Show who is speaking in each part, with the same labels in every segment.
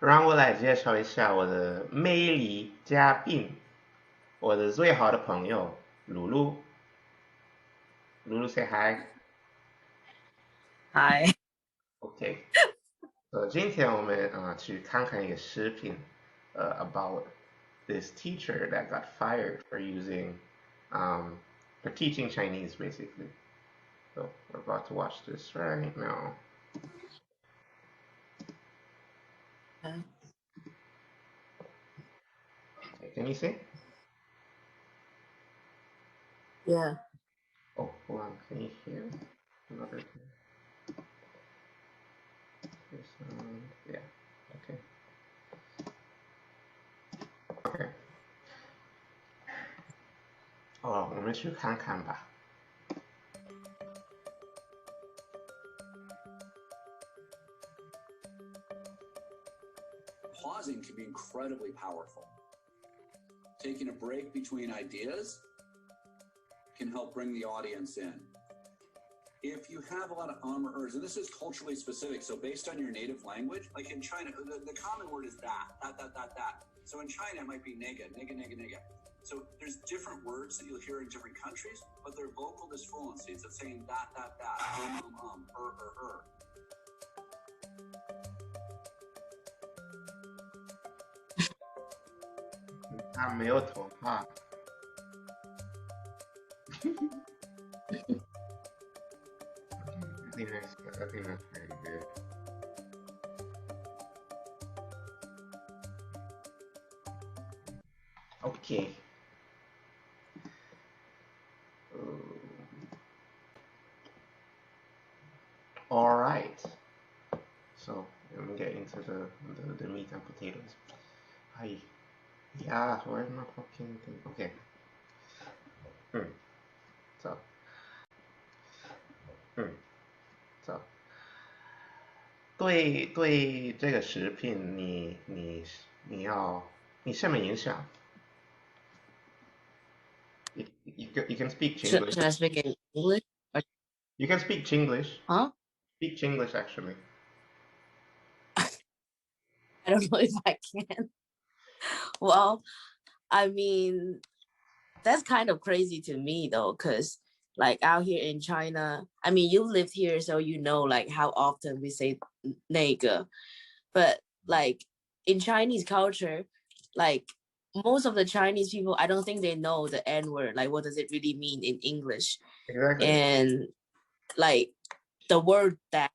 Speaker 1: 让我来介绍一下我的魅力嘉宾，我的最好的朋友露露。露露 say hi。
Speaker 2: 嗨，OK。
Speaker 1: 今天我们去看看一个视频，about this teacher that got fired for using um for teaching Chinese basically. So we're about to watch this right now. Okay, can you see?
Speaker 2: yeah.
Speaker 1: Oh, hold on. Can you hear? Another thing. This sound. Yeah. Okay. Okay. 哦，我们去看看吧。
Speaker 3: Pausing can be incredibly powerful. Taking a break between ideas can help bring the audience in. If you have a lot of or ers, and this is culturally specific, so based on your native language, like in China, the common word is that. So in China, it might be nega. So there's different words that you'll hear in different countries, but they're vocal disfluencies of saying that, er.
Speaker 1: 他没有头发。I think that's pretty good. Okay. All right. So let me get into the meat and potatoes. Hi. Yeah, where's my fucking thing? Okay. So, so 对这个食品你什么影响？You can speak
Speaker 2: Should
Speaker 1: Chinglish.
Speaker 2: I speak in English? Or,
Speaker 1: You can speak Chinglish.
Speaker 2: huh?
Speaker 1: Speak Chinglish actually.
Speaker 2: I don't know if I can. Well, I mean, that's kind of crazy to me though, because like out here in China, I mean, you lived here, so you know like how often we say nigga. But like in Chinese culture, like most of the Chinese people, I don't think they know the N word. Like, what does it really mean in English?
Speaker 1: Exactly.
Speaker 2: And like the word that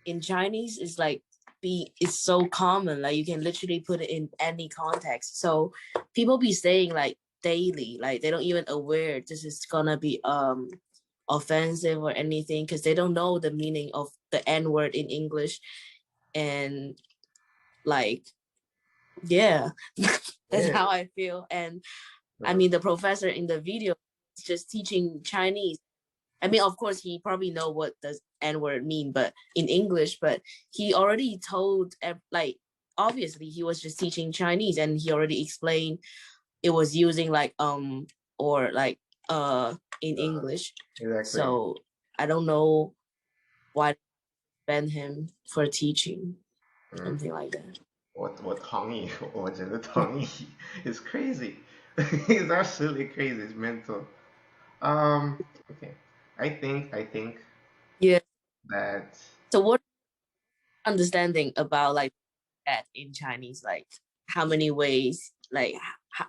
Speaker 2: in Chinese is like it's so common. Like you can literally put it in any context. So people be saying like daily, like they don't even aware this is gonna be offensive or anything because they don't know the meaning of the N word in English. And like yeah, that's
Speaker 1: Yeah.
Speaker 2: how I feel. And I
Speaker 1: Uh,
Speaker 2: mean the professor in the video is just teaching Chinese. I mean, of course, he probably know what does N word mean, but in English. But he already told, like, obviously, he was just teaching Chinese, and he already explained it was using like or like in English.
Speaker 1: exactly.
Speaker 2: So I don't know why ban him for teaching
Speaker 1: Mm.
Speaker 2: something like that.
Speaker 1: 我同意，我真的同意。It's crazy. It's absolutely crazy. It's mental. Okay. I think
Speaker 2: Yeah.
Speaker 1: that
Speaker 2: So what understanding about like that in Chinese? Like how many ways? Like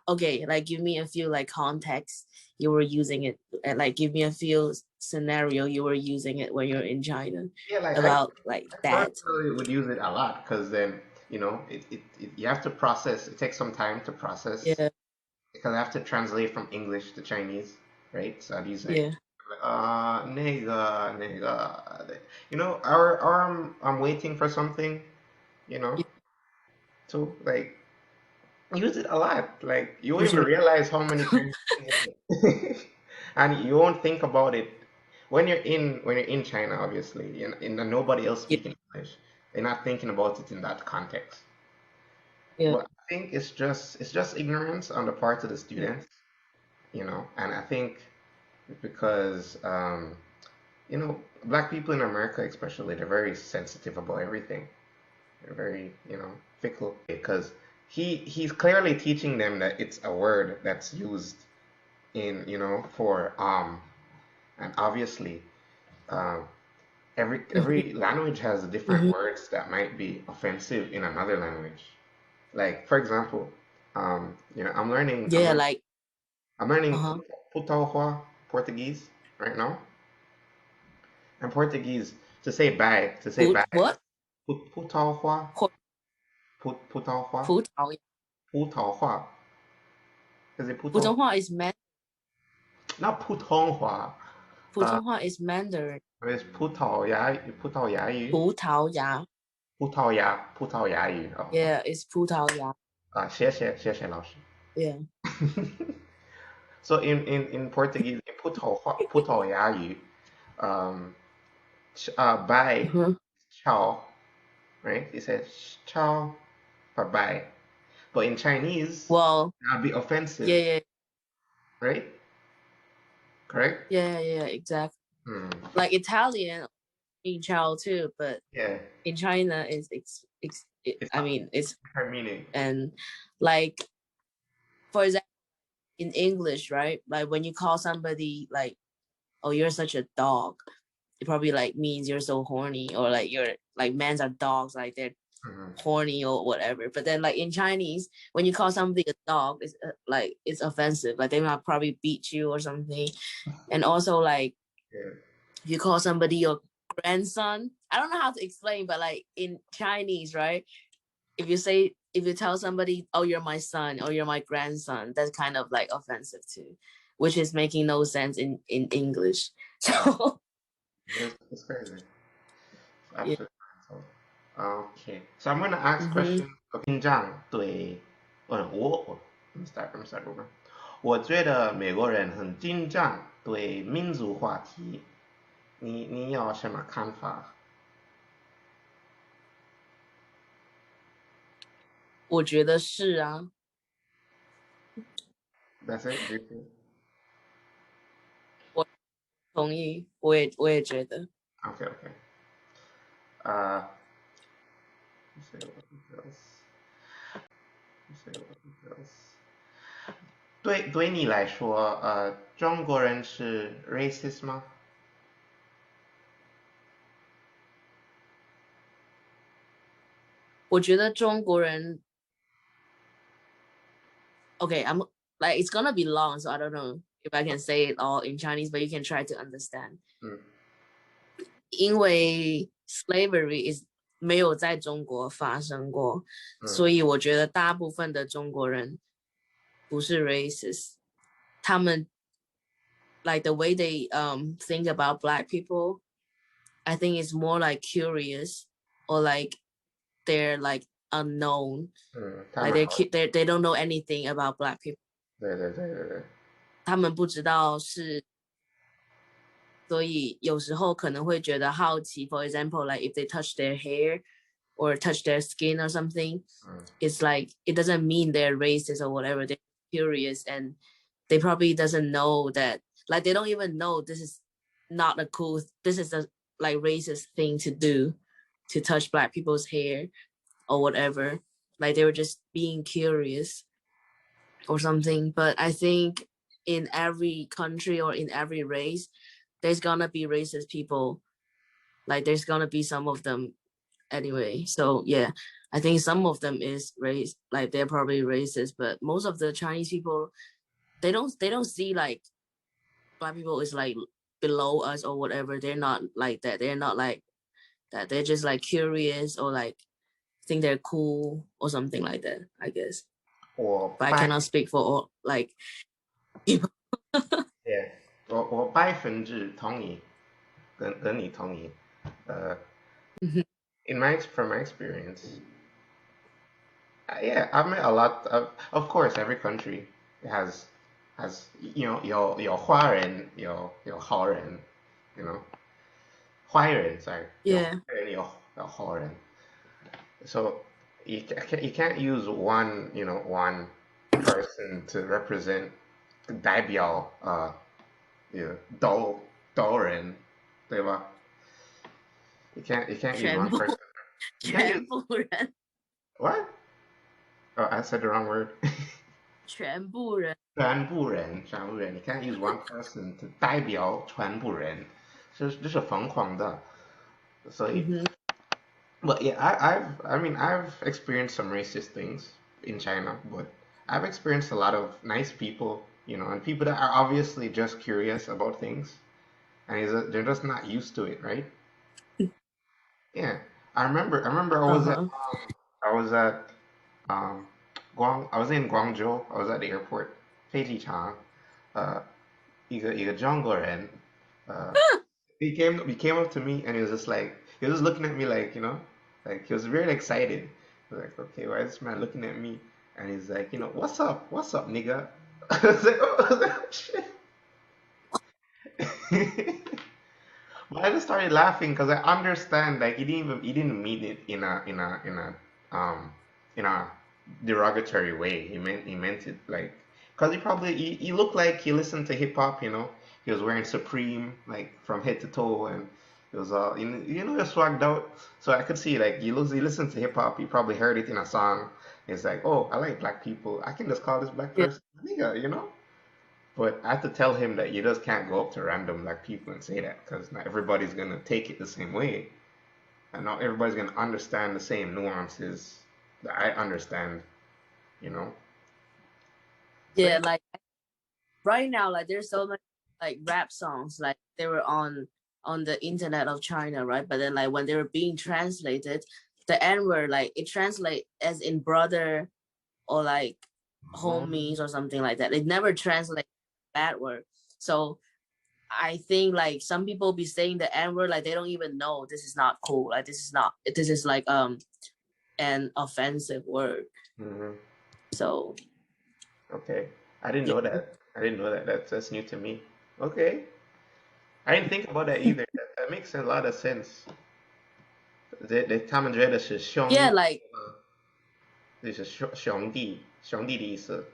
Speaker 2: okay, like give me a few like context you were using it, and like give me a few scenario you were using it when you're in China
Speaker 1: yeah, like
Speaker 2: about like
Speaker 1: I
Speaker 2: that.
Speaker 1: personally would use it a lot because then it you have to process. It takes some time to process
Speaker 2: Yeah,
Speaker 1: because I have to translate from English to Chinese, right? So I'd use like
Speaker 2: yeah,
Speaker 1: nigga. Or I'm waiting for something, you know,
Speaker 2: yeah.
Speaker 1: to like use it a lot. Like you won't even
Speaker 2: Literally.
Speaker 1: realize how many times you use it. And you won't think about it when you're in China, obviously, and nobody else
Speaker 2: Yeah,
Speaker 1: speaking English. They're not thinking about it in that context.
Speaker 2: yeah,
Speaker 1: But I think it's just ignorance on the part of the
Speaker 2: yeah,
Speaker 1: students, and I think because black people in America especially, they're very sensitive about everything. They're very. fickle, because he's clearly teaching them that it's a word that's used in, for and obviously um, every language has different
Speaker 2: Mhm.
Speaker 1: words that might be offensive in another language. Like for example, I'm learning
Speaker 2: Yeah, like
Speaker 1: I'm learning
Speaker 2: uh-huh.
Speaker 1: Putauhua Portuguese right now. And Portuguese to say
Speaker 2: Put
Speaker 1: bye,
Speaker 2: what?
Speaker 1: Putauhua,
Speaker 2: Put
Speaker 1: Putauhua,
Speaker 2: 葡萄
Speaker 1: Putauhua. Is it
Speaker 2: 普
Speaker 1: Putauhua?
Speaker 2: 通话 is
Speaker 1: Not Putonghua.
Speaker 2: 普通话 is Mandarin.
Speaker 1: It's Putao Yayu.
Speaker 2: 葡萄牙
Speaker 1: Putao Yayu. Oh,
Speaker 2: Yeah, it's 葡萄牙
Speaker 1: 谢谢老师.
Speaker 2: Yeah.
Speaker 1: So in Portuguese, in Putao Yayu, um, bye,
Speaker 2: Mhm.
Speaker 1: ciao, right? It says ciao for bye. But in Chinese,
Speaker 2: Well,
Speaker 1: that'd be offensive,
Speaker 2: yeah,
Speaker 1: right? Correct?
Speaker 2: exactly.
Speaker 1: Hmm.
Speaker 2: Like Italian in child too, but
Speaker 1: Yeah.
Speaker 2: in China
Speaker 1: It's
Speaker 2: I
Speaker 1: not
Speaker 2: mean it's
Speaker 1: her meaning.
Speaker 2: and like for example in English, right? Like when you call somebody like, oh, you're such a dog, it probably like means you're so horny, or like you're like men's are dogs, like they're
Speaker 1: Hmm.
Speaker 2: horny or whatever. But then like in Chinese, when you call somebody a dog, it's like it's offensive. Like they might probably beat you or something. And also like
Speaker 1: Yeah.
Speaker 2: if you call somebody your grandson, I don't know how to explain, but like in Chinese, right? If you tell somebody, oh, you're my son or you're my grandson, that's kind of like offensive too, which is making no sense in English. So
Speaker 1: It's crazy. It's
Speaker 2: yeah.
Speaker 1: absolutely fine. So, okay. So I'm gonna ask
Speaker 2: Mm-hmm.
Speaker 1: question. 紧张对，我 I'm start over. 我觉得美国人很紧张对民族话题，你有什么看法？
Speaker 2: 我觉得是啊，That's
Speaker 1: it, JP?
Speaker 2: 我同意，我也觉得。
Speaker 1: Okay, okay. Uh, let's see what else. Let's see what else. 对你来说，中国人是 racist 吗？
Speaker 2: 我觉得中国人 okay, I'm like it's gonna be long, so I don't know if I can say it all in Chinese, but you can try to understand.
Speaker 1: 嗯
Speaker 2: 因为 slavery is 没有在中国发生过，所
Speaker 1: 嗯
Speaker 2: 以我觉得大部分的中国人不是 racist，他们 like the way they think about black people, I think it's more like curious or like they're like unknown,
Speaker 1: 嗯，他
Speaker 2: like
Speaker 1: 们
Speaker 2: they don't know anything about black people.
Speaker 1: 对，
Speaker 2: 他们不知道是，所以有时候可能会觉得好奇。For example, like if they touch their hair or touch their skin or something,
Speaker 1: 嗯
Speaker 2: it's like it doesn't mean they're racist or whatever. They're curious and they probably doesn't know that, like they don't even know this is not a cool. This is a like racist thing to do, to touch black people's hair or whatever. Like they were just being curious or something. But I think in every country or in every race, there's gonna be racist people. Like there's gonna be some of them anyway. So yeah, I think some of them is race, like they're probably racist, but most of the Chinese people, they don't see like black people is like below us or whatever. They're not like that. They're not like that. They're just like curious or like think they're cool or something like that, I guess.
Speaker 1: 我
Speaker 2: But I
Speaker 1: 百
Speaker 2: cannot speak for all like people.
Speaker 1: yeah 我百分之同意，跟你同意。In my from my experience, yeah, I've met a lot of course every country has有华人有好人，you know 坏人 sorry
Speaker 2: Yeah.
Speaker 1: 有好人。So you can't use one person to represent 代表都人，对吧？You can't use one person. You can't use
Speaker 2: 全部人
Speaker 1: What? Oh, I said the wrong word.
Speaker 2: 全部人。
Speaker 1: 全部人，全部人，你 can't use one person to 代表全部人，这是疯狂的。所以
Speaker 2: Mhm.
Speaker 1: but yeah, I mean, I've experienced some racist things in China, but I've experienced a lot of nice people, and people that are obviously just curious about things, and they're just not used to it, right? Yeah, I remember
Speaker 2: Uh-huh.
Speaker 1: I was at, um, I was in Guangzhou, I was at the airport, 飞机场, uh, 一个中国人, uh, he came up to me and he was just looking at me like he was really excited. I was like, okay, why is this man looking at me? And he's like, what's up, nigga? I was like, oh shit. But I just started laughing because I understand like he didn't mean it um in a derogatory way. He meant it like because he looked like he listened to hip hop. He was wearing Supreme like from head to toe, and he was all just swagged out. So I could see like he listened to hip hop. He probably heard it in a song. It's like, oh, I like black people. I can just call this black
Speaker 2: Yeah.
Speaker 1: person a nigga. But I had to tell him that you just can't go up to random black people and say that because not everybody's gonna take it the same way, and not everybody's gonna understand the same nuances that I understand. You know. So
Speaker 2: Yeah,
Speaker 1: yeah.
Speaker 2: like right now, like there's so many like rap songs, like they were on the internet of China, right? But then like when they were being translated, the N word like it translate as in brother or like homies or something like that. It never translate bad word. So I think like some people be saying the N word like they don't even know this is not cool. Like this is like an offensive word.
Speaker 1: Mm-hmm.
Speaker 2: So
Speaker 1: Okay. I didn't
Speaker 2: yeah.
Speaker 1: know that. I didn't know that. That's new to me. Okay. I didn't think about that either. That makes a lot of sense.
Speaker 2: Yeah,
Speaker 1: 他们觉得是兄，like 就是兄弟的意思。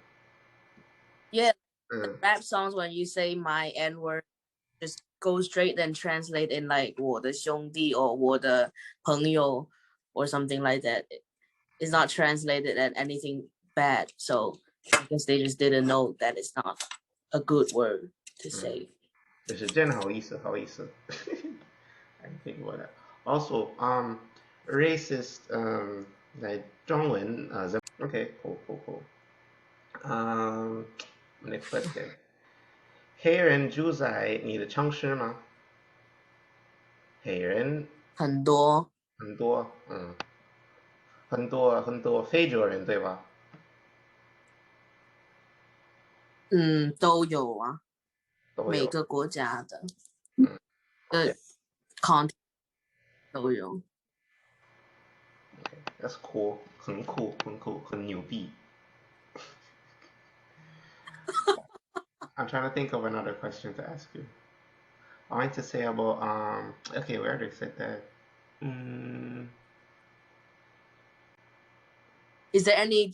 Speaker 2: yeah,
Speaker 1: Mm.
Speaker 2: rap songs when you say my N word just go straight and translate in like 我的兄弟 or 我的朋友 or something like that. It's not translated as anything bad. So I guess they just didn't know that it's not a good word to
Speaker 1: Mm.
Speaker 2: say.
Speaker 1: 就是真好意思，好意思。I didn't think about that. Also, racist, 在中文 okay, cool, cool, cool. Um, next question. 黑人住在你的城市吗？黑人
Speaker 2: 很多
Speaker 1: 很多，很多非洲人，对吧？
Speaker 2: 都有啊，每
Speaker 1: 都有。
Speaker 2: 个国家的
Speaker 1: 嗯，OK,
Speaker 2: content 都有。
Speaker 1: that's cool. 很酷，很牛逼。I'm trying to think of another question to ask you. I want to say about okay, we already said that. Mm,
Speaker 2: Is there any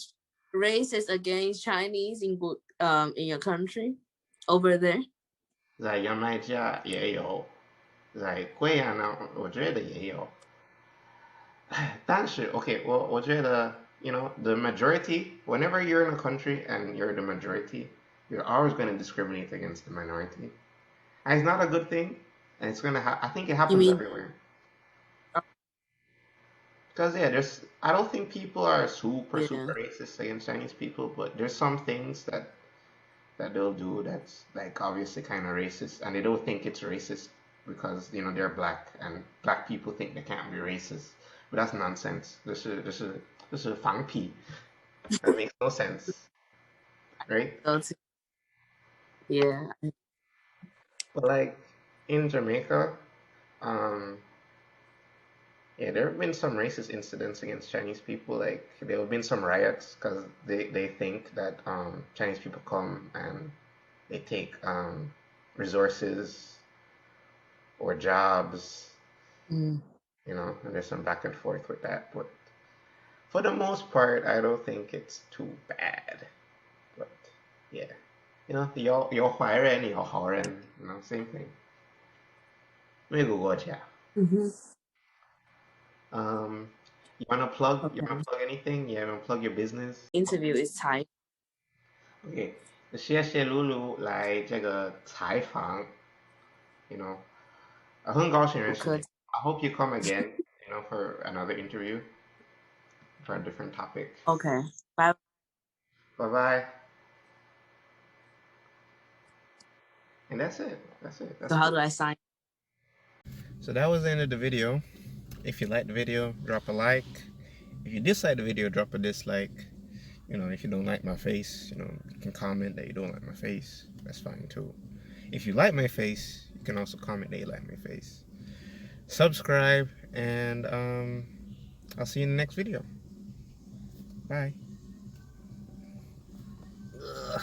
Speaker 2: racist against Chinese in your country over there?
Speaker 1: 在牙买加也有，在贵阳呢，我觉得也有。但是 okay, 我觉得 the majority. Whenever you're in a country and you're the majority, you're always going to discriminate against the minority. And it's not a good thing, and I think it
Speaker 2: You
Speaker 1: happens
Speaker 2: mean
Speaker 1: everywhere. Because yeah, I don't think people are super
Speaker 2: yeah?
Speaker 1: super racist against Chinese people, but there's some things that they'll do that's like obviously kind of racist, and they don't think it's racist because they're black, and black people think they can't be racist. But that's nonsense. This is 放屁. That makes no sense, right?
Speaker 2: Yeah.
Speaker 1: But like in Jamaica, um, yeah, there have been some racist incidents against Chinese people. Like there have been some riots because they think that Chinese people come and they take resources or jobs,
Speaker 2: Mm.
Speaker 1: and there's some back and forth with that. But for the most part, I don't think it's too bad. But yeah, 有坏人有好人, same thing. 每个国家.
Speaker 2: Mhm.
Speaker 1: Um, You wanna plug? You wanna
Speaker 2: Okay.
Speaker 1: plug anything? You wanna plug your business?
Speaker 2: Interview is time.
Speaker 1: OK，谢谢露露来这个采访，you know，很高兴认识你。
Speaker 2: 不客气。
Speaker 1: I hope you come again, for another interview for a different topic.
Speaker 2: Okay. Bye.
Speaker 1: Bye bye. And that's it. That's it. That's
Speaker 2: So how
Speaker 1: cool.
Speaker 2: do I sign?
Speaker 1: So that was the end of the video. If you liked the video, drop a like. If you dislike the video, drop a dislike. If you don't like my face, you can comment that you don't like my face. That's fine too. If you like my face, you can also comment that you like my face. Subscribe, and I'll see you in the next video. Bye. Ugh.